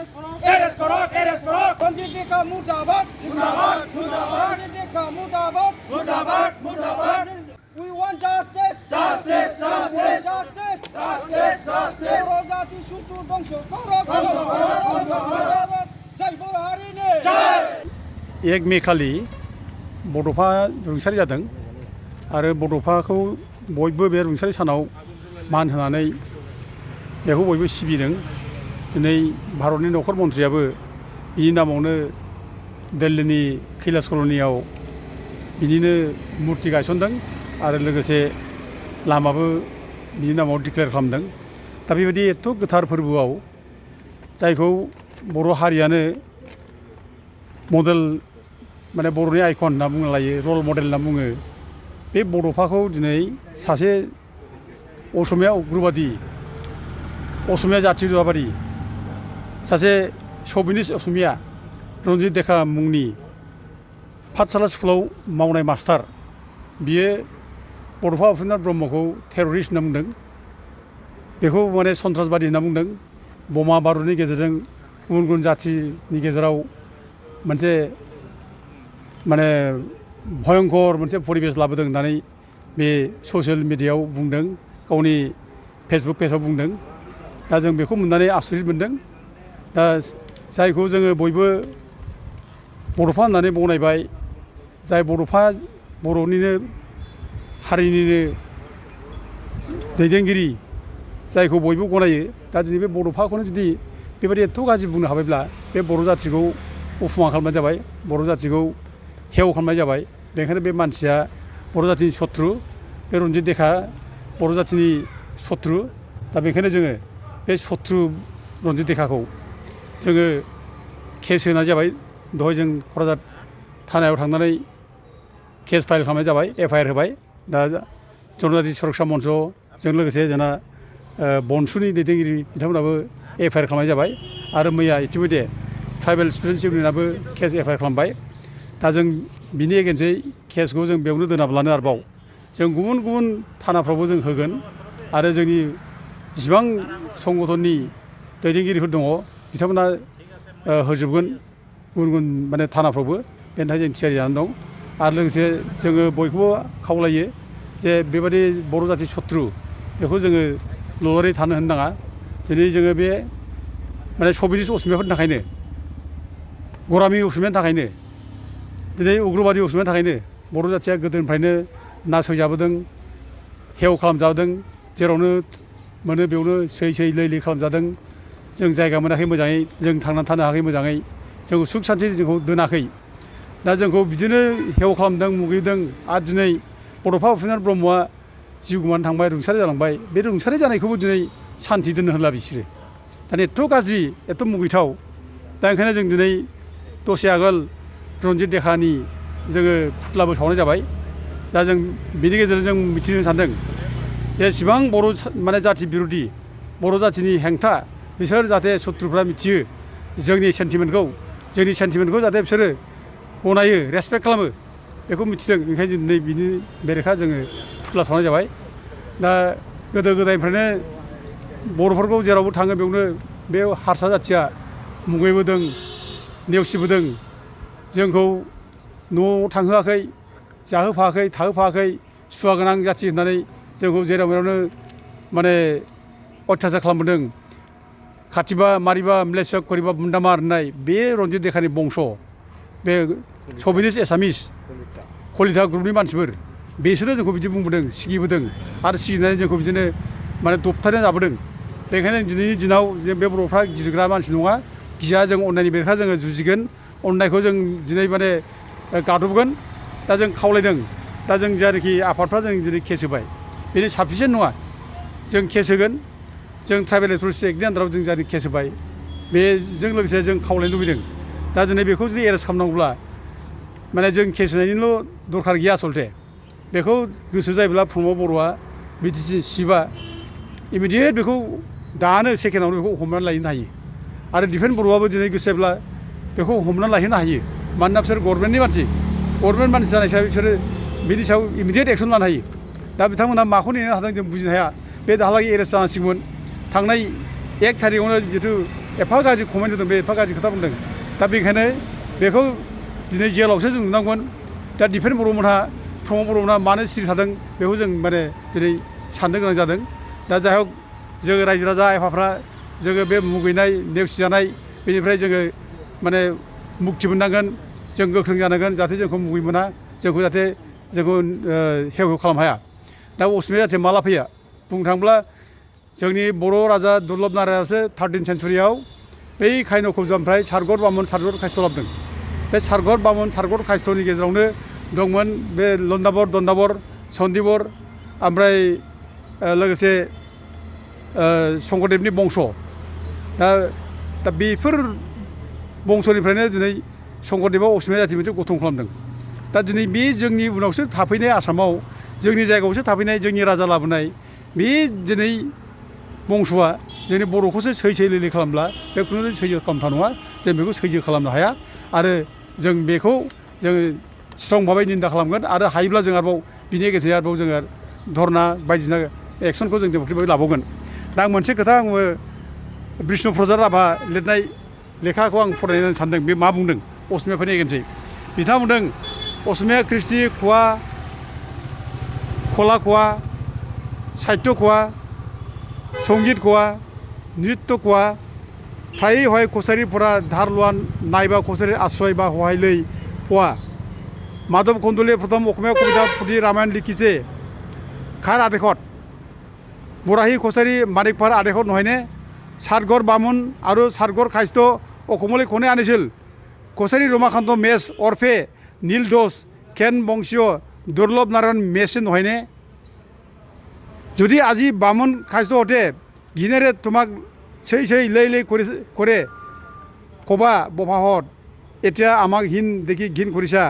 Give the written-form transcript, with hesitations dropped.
Eres korok. Rondideka murdabat. Rondideka murdabat. We want justice. Korogati sutur dongso. Jai Boro Harini. एक May खालि बड'फा रुंसारि जादों आरो बड'फाखौ बयबो बे रुंसारि सानाव मान होनानै बेखौ बयबो सिबिदों। दिनै भारतनि नखर मन्थ्रियाबो बिनि नामावनो दिल्लीनि कैलाश कल'नियाव बिनिनो मुर्ति गायसनदों आरो लोगोसे लामाबो बिनि नामाव डिक्लेयार खालामदों। दा बेबायदि एथ' गोथार फोरबोआव जायखौ बर' हारियानो मडेल माने बर'नि आइकन होनना बुंनो लायो, रल मडेल होनना बुङो। बे बड'फाखौ दिनै सासे असमिया उग्रबादि, असमिया जाथियताबादि, सासे शभिनिस्ट असमिया रन्जित देखा मुंनि पाठशाला स्कुलाव मावनाय मास्टार, बियो बड'फा उपेन्द्र ब्रह्मखौ टेररिस्ट होनना बुंदों। बेखौ माने सन्त्रासबादि होनना बुंदों। बमा बारुदनि गेजेरजों गुबुन गुबुन जाथिनि गेजेराव मोनसे माने भयंकर मोनसे परिबेस लाबोदों होननानै बे ससियेल मिडियायाव बुंदों, गावनि फेसबुक पेजाव बुंदों। दा जों बेखौ मोननानै आसरित मोनदों। दा जायखौ जोङो बयबो बड'फा होननानै गनायबाय, जाय बड'फा बर'निनो हारिनिनो दैदेनगिरि, जायखौ बयबो गनायो। दा दिनै बे बड'फाखौनो जुदि बेबायदि एथ' गाज्रि बुंनो हाबायब्ला बे बर' जाथिखौ अफुङा खालामनाय जाबाय, बर' जाथिखौ हेव खालामनाय जाबाय। बेनिखायनो बे मानसिया बर' जाथिनि सत्रु, बे रन्जित देखा बर' जाथिनि सत्रु। दा बेखायनो जोङो बे सत्रु रन्जित देखाखौ जोङो केस होनाय जाबाय। दहाय जों क'क्राझार थानायाव थांनानै केस फाइल खालामनाय जाबाय, FIR होबाय। दा जनजाति सुरक्षा मन्चजों लोगोसे जोंना बनसुनि दैदेनगिरि बिथांमोनाबो FIR खालामनाय जाबाय आरो मैया इतिमধ্যे ट्राइबेल स्टुडेन्टस इउनियनाबो केस FIR खालामबाय। दा जों बिनि एगेन्सै केसखौ जों बेयावनो दोनाब्लानो आरोबाव जों गुबुन गुबुन थानाफ्रावबो जों होगोन आरो जोंनि जिसिबां संगठननि दैदेनगिरिफोर दङ बिथांमोना होजोबगोन गुबुन गुबुन माने थानाफ्रावबो। बेनि थाखाय जों थियारि जानानै दं। आरो लोगोसे जोङो बयखौबो खावलायो जे बेबादि बर' जाथि सत्रु बेखौ जोङो ल'रै थानो होनो नाङा। दिनै जोङो बे माने शभिनिस्ट असमियाफोरनि थाखायनो, गरामि असमियानि थाखायनो, दिनै उग्रबादि असमियानि थाखायनो बर' जाथिया गोदोनिफ्रायनो नासयजाबोदों, हेव खालामजादों। जेरावनो मोनो बेयावनो सै लै खालामजादों। जों जायगा मोनाखै मोजाङै, जों थांनानै थानो हायाखै मोजाङै, जोंखौ सुख सान्थि जोंखौ दोनाखै। दा जोंखौ बिदिनो हेव खालामदों, मुगैदों। आरो दिनै बड'फा उपेन्द्र ब्रह्मआ जिउ गोमानानै थांबाय, रुंसारि जालांबाय। बे रुंसारि जानायखौबो दिनै सान्थि दोननो होला बिसोरो। दा एथ' गाज्रि, एथ' मुगैथाव। दा ओंखायनो जों दिनै दसे आगोल रन्जित देखानि जोङो फुथ्लाबो सावनाय जाबाय। दा जों बिनि गेजेरजों जों मिथिनो सानदों जेसेबां बर' माने जाथि बिर'धि, बर' जाथिनि हेंथा, बिसोर जाहाथे सत्रुफ्रा मिथियो जोंनि सेन्टिमेन्टखौ जाहाथे बिसोरो गनायो, रेसपेक्ट खालामो, बेखौ मिथिदों। ओंखायनो जों दिनै बिनि बेरेखा जोङो फुथ्ला सावनाय जाबाय। दा गोदो गोदायनिफ्रायनो बर'फोरखौ जेरावबो थाङो बेयावनो बे हारसा जाथिया मुगैबोदों, नेवसिबोदों। जोंखौ न'आव थांहोआखै, जाहोफायाखै, थाहोफायाखै, सुवा गोनां जाथि होननानै जोंखौ जेराव मेरावनो माने अयथासार खालामबोदों। खाथिबा मारिबा म्लेच्छा करिबा बुन्दामार होननाय बे रन्जित देखानि बंस', बे शभिनिस्ट एसामिस कलिता ग्रुपनि मानसिफोर, बिसोरो जोंखौ बिदि बुंबोदों, सिगिबोदों आरो सिगिनानै जोंखौ बिदिनो माने दबथायना जाबोदों। बेखायनो दिनैनि दिनाव जों बे बर'फ्रा गिग्रा मानसि नङा, गिया। जों अननायनि बेरेखा जोङो जुजिगोन। अननायखौ जों दिनै माने गादबगोन। दा जों खावलायदों। दा जों जायनाखि आफादफ्रा जों दिनै केस होबाय, बेनो साफिसियेन्ट नङा। जों केस होगोन। जों ट्राइबेल एट्रसिटि एक्टनि आन्दाराव जों जायनाखि केस होबाय, बेजों लोगोसे जों खावलायनो लुबैदों। दा दिनै बेखौ जुदि एरेस्ट खालामनांगौब्ला माने जों केस होनायनिल' दरखार गैया आसलथे। बेखौ गोसो जायोब्ला प्रमद बर'आ BTC चिफआ इमिडियेट बेखौ दानो सेकेन्डआवनो बेखौ हमनानै लायनो हायो। आरो दिफेन बर'आबो दिनै गोसोब्ला बेखौ हमनानै लायहोनो हायो। मानोना बिसोर गभर्नमेन्टनि मानसि, गभर्नमेन्ट मानसि जानाय हिसाबै बिसोरो बेनि सायाव इमिडियेट एक्सन लानो हायो। दा बिथांमोनहा माखौ नेनो हादों जों बुजिनो हाया। बे दाहालागै एरेस्ट जानांसिगौमोन। थांनाय 1 थारिखआवनो जिहेतु एफा गाज्रि कमेन्ट होदों बे एफा गाज्रि खोथा बुंदों दा बेखायनो बेखौ दिनै जेलावसो जों नुनांगोन दा दिपेन बर'मोनहा प्रमद बर'मोनहा मानो सिरि थादों बेखौ जों माने दिनै साननो गोनां जादों दा जाय हक जोङो रायजो राजा आफाफ्रा जोङो बे मुगैनाय नेवसिजानाय बेनिफ्राय जोङो माने मुक्ति मोननांगोन जों गोख्रों जानांगोन जाहाथे जोंखौ मुगै मोना जोंखौ जाहाथे जोंखौ हेव हेव खालामनो हाया दा असमिया जाहाथे माला फैया बुंनो थाङोब्ला जोंनि बर' राजा दुर्लभ नारायणआसो 13 सेन्सुरियाव बै खायन' खुबजानिफ्राय सारगत बामन सारगत कायस्थ' लाबोदों बे सारगत बामन सारगत कायस्थ'नि गेजेरावनो दंमोन बे लन्दाबर दन्दाबर सन्दिबर ओमफ्राय लोगोसे शंकरदेबनि बंश दा बेफोर बंशनिफ्रायनो दिनै शंकरदेबा असमिया जाथि मोनसे गठन खालामदों दा दिनै बे जोंनि उनावसो थाफैनाय आसामाव जोंनि जायगायावसो थाफैनाय जोंनि राजा लाबोनाय बे दिनै बंशआ जोंनि बर'खौसो सै लैलै खालामब्ला बे खुनु सैजो खालामथा नङा जों बेखौ सैजो खालामनो हाया आरो जों बेखौ जोङो स्ट्रं भाबै निन्दा खालामगोन आरो हायोब्ला जों आरोबाव बिनि गेजेरजों आरोबाव जोङो धरना बायदिसिना एक्सनखौ जों डेम'क्रेटिक लाबावगोन दा आं मोनसे खोथा आङो बिष्णु प्रसाद राभा लिरनाय लेखाखौ आं फरायनो सानदों बे मा बुंदों असमियाफोरनि एगेन्सै बिथाङा बुंदों असमिया कृष्टि खुवा खला खुवा साहित्य खुवा संगीत खुवा नृत्य खुवा फ्रायै हय कछारीफोरा धार लोवान नायबा कछारी आश्रय बा हहाय लै फवा माधव कन्दले प्रथम अखमिया कबिता पुथि रामायण लिखिছে खार आदेशत बराही कछारी मानिकफार आदेशत নহয়নে सारगर बामुन आरो सारगर कायस्थ अखमले खने आनिছিল कछारी रमाकान्त मेस अरफे नील दोष केन बंशीय दुर्लभ नारायण मेस নহয়নে যদি আজি বামুণ কায়স্থ হতে ঘিনেৰে তোমাক সেই লৈ কৰে কবা বভাহত এতিয়া আমাক ঘিন দেখি ঘিন কৰিছা